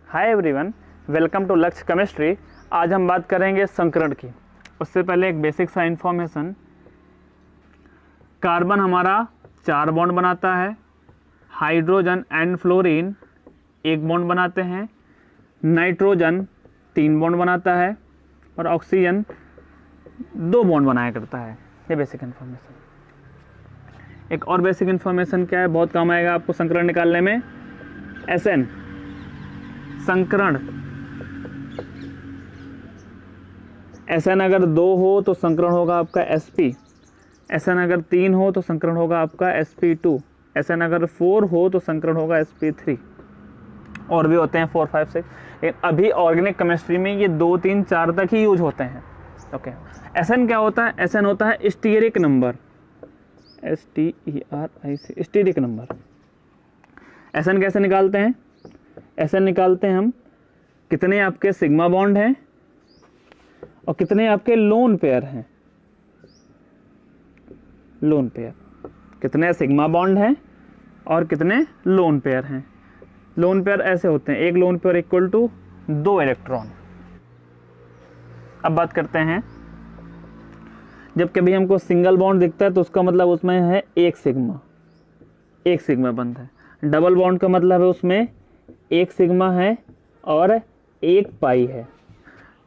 Hi everyone, welcome to लक्ष्य chemistry. आज हम बात करेंगे संकरण की। उससे पहले एक बेसिक सा इन्फॉर्मेशन। कार्बन हमारा 4 बॉन्ड बनाता है, हाइड्रोजन एंड फ्लोरीन 1 बॉन्ड बनाते हैं, नाइट्रोजन 3 बॉन्ड बनाता है और ऑक्सीजन 2 बॉन्ड बनाया करता है। ये बेसिक इन्फॉर्मेशन। एक और बेसिक इन्फॉर्मेशन क्या है, बहुत काम आएगा आपको संकरण निकालने में। SN संकरण, SN अगर 2 हो तो संकरण होगा आपका SP, SN अगर 3 हो तो संकरण होगा आपका SP2, SN अगर 4 हो तो संकरण होगा SP3। और भी होते हैं 4, 5, 6, लेकिन अभी ऑर्गेनिक केमिस्ट्री में ये 2, 3, 4 तक ही यूज होते हैं। ओके, SN क्या होता है? SN होता है steric number, STERIC, steric number. SN कैसे निकालते हैं? SN निकालते हैं हम, कितने आपके सिग्मा बॉन्ड हैं और कितने आपके लोन पेयर हैं। लोन पेयर, कितने सिग्मा बॉन्ड हैं और कितने लोन पेयर हैं। लोन पेयर ऐसे होते हैं, एक lone pair equal to 2 electron. अब बात करते हैं, जब कभी हमको सिंगल बॉन्ड दिखता है तो उसका मतलब उसमें है एक सिग्मा बंद है। डबल बॉन्ड का मतलब है उसमें एक सिग्मा है और एक पाई है।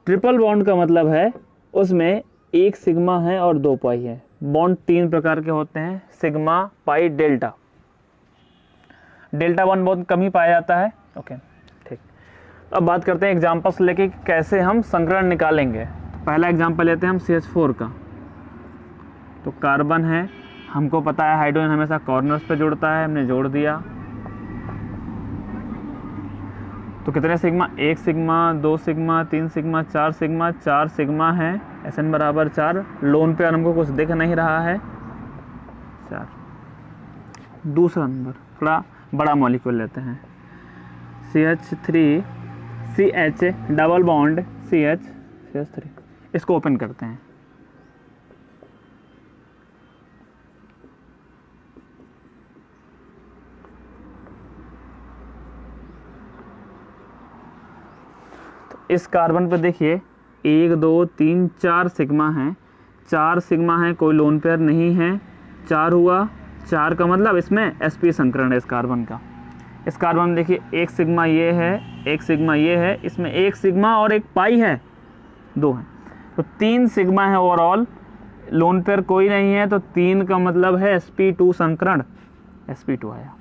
ट्रिपल बॉन्ड का मतलब है उसमें एक सिग्मा है और 2 पाई है। बॉन्ड 3 प्रकार के होते हैं, सिग्मा, पाई, डेल्टा। डेल्टा बॉन्ड बहुत कम ही पाया जाता है। ओके, ठीक। अब बात करते हैं एग्जाम्पल्स लेके कि कैसे हम संकरण निकालेंगे। तो पहला एग्जाम्पल लेते हैं हम CH4 का। तो कार्बन है, हमको पता है हाइड्रोजन हमेशा कॉर्नर्स पे जुड़ता है, हमने जोड़ दिया। तो कितने sigma? 1 sigma, 2 sigma, 3 sigma, 4 sigma, 4 sigma है। SN बराबर 4। लोन पे हमको कुछ दिख नहीं रहा है, 4। दूसरा नंबर थोड़ा बड़ा मॉलिक्यूल लेते हैं, CH3 CH double bond CH3। इसको ओपन करते हैं। इस कार्बन पे देखिए 1, 2, 3, 4 सिग्मा हैं। 4 सिग्मा हैं, कोई लोन पेयर नहीं है। 4 हुआ, 4 का मतलब इसमें sp संकरण है इस कार्बन का। इस कार्बन में देखिए 1 सिग्मा ये है, 1 सिग्मा ये है, इसमें 1 सिग्मा और 1 पाई है, 2 है। तो 3 सिग्मा है ओवरऑल, लोन पेयर कोई नहीं है, तो 3 का मतलब है sp2 संकरण, sp2 आया।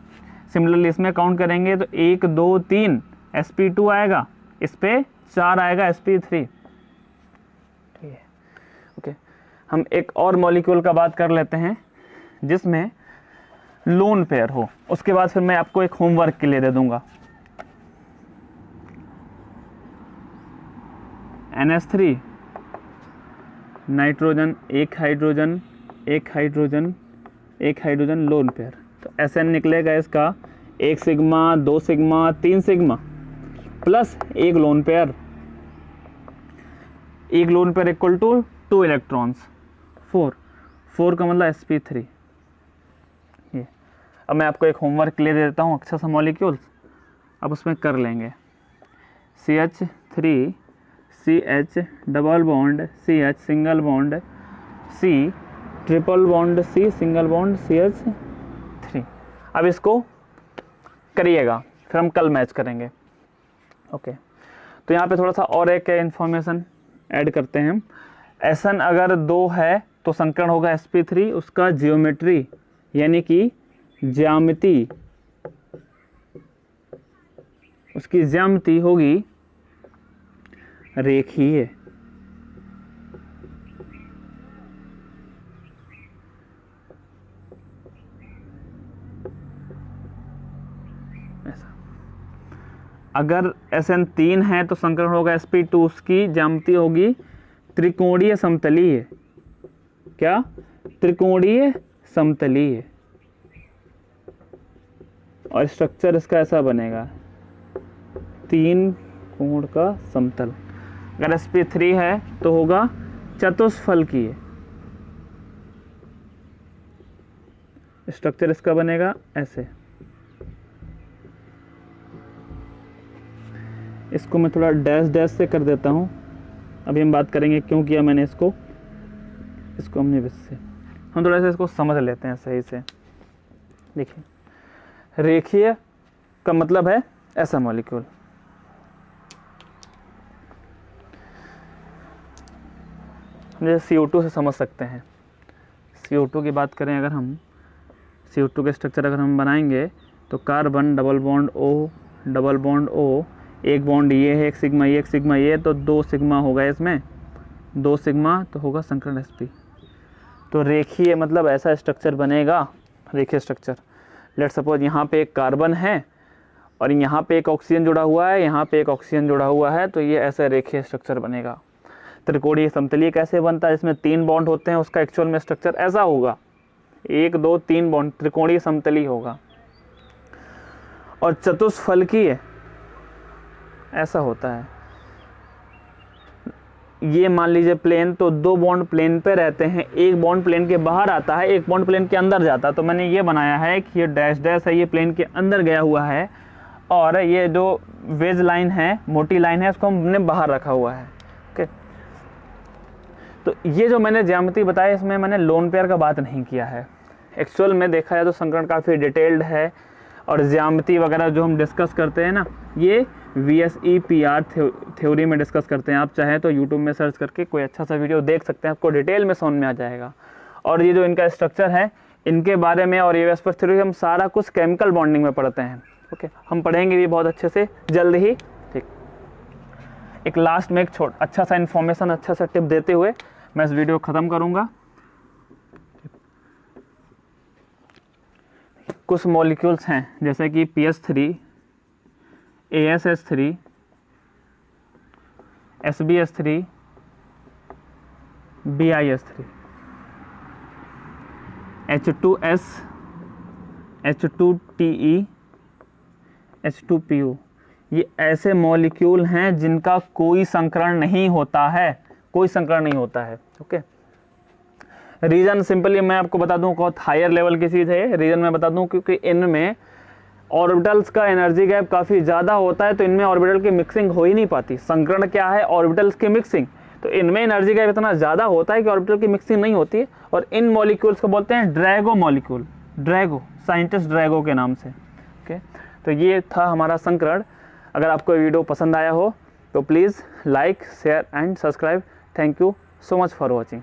सिमिलरली इसमें काउंट करेंगे तो 1, 2, 3 sp2 आएगा, इस पे 4 आएगा sp3। ठीक है, ओके। हम एक और मॉलिक्यूल का बात कर लेते हैं जिसमें लोन पेयर हो, उसके बाद फिर मैं आपको एक होमवर्क के लिए दे दूंगा। NH3 नाइट्रोजन, एक हाइड्रोजन, एक हाइड्रोजन, एक हाइड्रोजन, लोन पेयर। तो SN निकलेगा इसका 1 sigma, 2 sigma, 3 sigma plus 1 lone pair. 1 lone pair equal to 2 electrons, 4 का मतलब sp3। ये अब मैं आपको एक होमवर्क ले देता हूँ, अच्छा सा मॉलिक्यूल्स अब उसमें कर लेंगे। CH3 CH double bond CH single bond C triple bond C single bond CH3। अब इसको करिएगा, फिर हम कल मैच करेंगे। ओके, तो यहाँ पे थोड़ा सा और एक इन्फॉर्मेशन ऐड करते हैं हम। SN अगर 2 है तो संकरण होगा sp3, उसका जियोमेट्री यानी कि ज्यामिति, उसकी ज्यामिति होगी रेखीय। ऐसा। अगर SN 3 है तो संकरण होगा sp2, उसकी ज्यामिति होगी त्रिकोणीय समतलीय। क्या? त्रिकोणीय समतलीय। और स्ट्रक्चर इसका ऐसा बनेगा, 3 कोण का समतल। अगर sp3 है तो होगा चतुष्फलकीय। स्ट्रक्चर इसका बनेगा ऐसे। इसको मैं थोड़ा डैश डैश से कर देता हूँ। अभी हम बात करेंगे क्यों किया मैंने इसको हमने इससे, हम थोड़ा सा इसको समझ लेते हैं सही से। देखिए, रेखीय का मतलब है ऐसा मॉलिक्यूल, जैसे CO2 से समझ सकते हैं। CO2 की बात करें अगर हम, CO2 के स्ट्रक्चर अगर हम बनाएंगे तो कार्बन डबल बॉन्ड O, एक बॉन्ड ये है, एक सिग्मा ये, तो 2 सिग्मा होगा इसमें, 2 सिग्मा तो होगा संकरण sp। तो रेखीय मतलब ऐसा स्ट्रक्चर बनेगा, रेखीय स्ट्रक्चर। लेट सपोज यहाँ पे एक कार्बन है और यहाँ पे एक ऑक्सीजन जुड़ा हुआ है, यहाँ पे एक ऑक्सीजन जुड़ा हुआ है, तो ये ऐसा रेखीय स्ट्रक्चर बनेगा। त्रिकोणीय समतलीय कैसे बनता है, इसमें 3 बॉन्ड होते हैं, उसका एक्चुअल में स्ट्रक्चर ऐसा होगा, 1 2 3 बॉन्ड, त्रिकोणीय समतलीय होगा। और चतुष्फलकीय ऐसा होता है, ये मान लीजिए प्लेन, तो 2 बॉन्ड प्लेन पे रहते हैं, 1 बॉन्ड प्लेन के बाहर आता है, 1 बॉन्ड प्लेन के अंदर जाता है। तो मैंने ये बनाया है कि ये डैश डैश है, ये प्लेन के अंदर गया हुआ है, और ये जो वेज लाइन है, मोटी लाइन है, उसको हमने बाहर रखा हुआ है। ओके, तो ये जो मैंने ज्यामिति बताया, इसमें मैंने लोन पेयर का बात नहीं किया है। एक्चुअल में देखा जाए तो संकरण काफ़ी डिटेल्ड है, और ज्यामिति वगैरह जो हम डिस्कस करते हैं ना, ये VSEPR थ्योरी में डिस्कस करते हैं। आप चाहें तो यूट्यूब में सर्च करके कोई अच्छा सा वीडियो देख सकते हैं, आपको डिटेल में समझ में आ जाएगा। और ये जो इनका स्ट्रक्चर है, इनके बारे में और ये वेस्पर थ्योरी हम सारा कुछ केमिकल बॉन्डिंग में पढ़ते हैं। ओके, हम पढ़ेंगे भी बहुत अच्छे से जल्द ही। ठीक, एक लास्ट में एक अच्छा सा इन्फॉर्मेशन, अच्छा सा टिप देते हुए मैं इस वीडियो को ख़त्म करूँगा। कुछ मॉलिक्यूल्स हैं जैसे कि PS3, ASH3, SbS3, BiS3, H2S, H2Te, H2Pu, ये ऐसे मॉलिक्यूल हैं जिनका कोई संकरण नहीं होता है, कोई संकरण नहीं होता है। ओके, रीज़न सिंपली मैं आपको बता दूं, बहुत हायर लेवल की चीज़ है। रीज़न मैं बता दूं क्योंकि इनमें ऑर्बिटल्स का एनर्जी गैप काफ़ी ज़्यादा होता है, तो इनमें ऑर्बिटल की मिक्सिंग हो ही नहीं पाती। संकरण क्या है? ऑर्बिटल्स की मिक्सिंग। तो इनमें एनर्जी गैप इतना ज़्यादा होता है कि ऑर्बिटल की मिक्सिंग नहीं होती है, और इन मॉलिक्यूल्स को बोलते हैं Drago molecule, Drago, scientist Drago के नाम से। ओके, तो ये था हमारा संकरण। अगर आपको ये वीडियो पसंद आया हो तो please like, share and subscribe. Thank you so much for watching.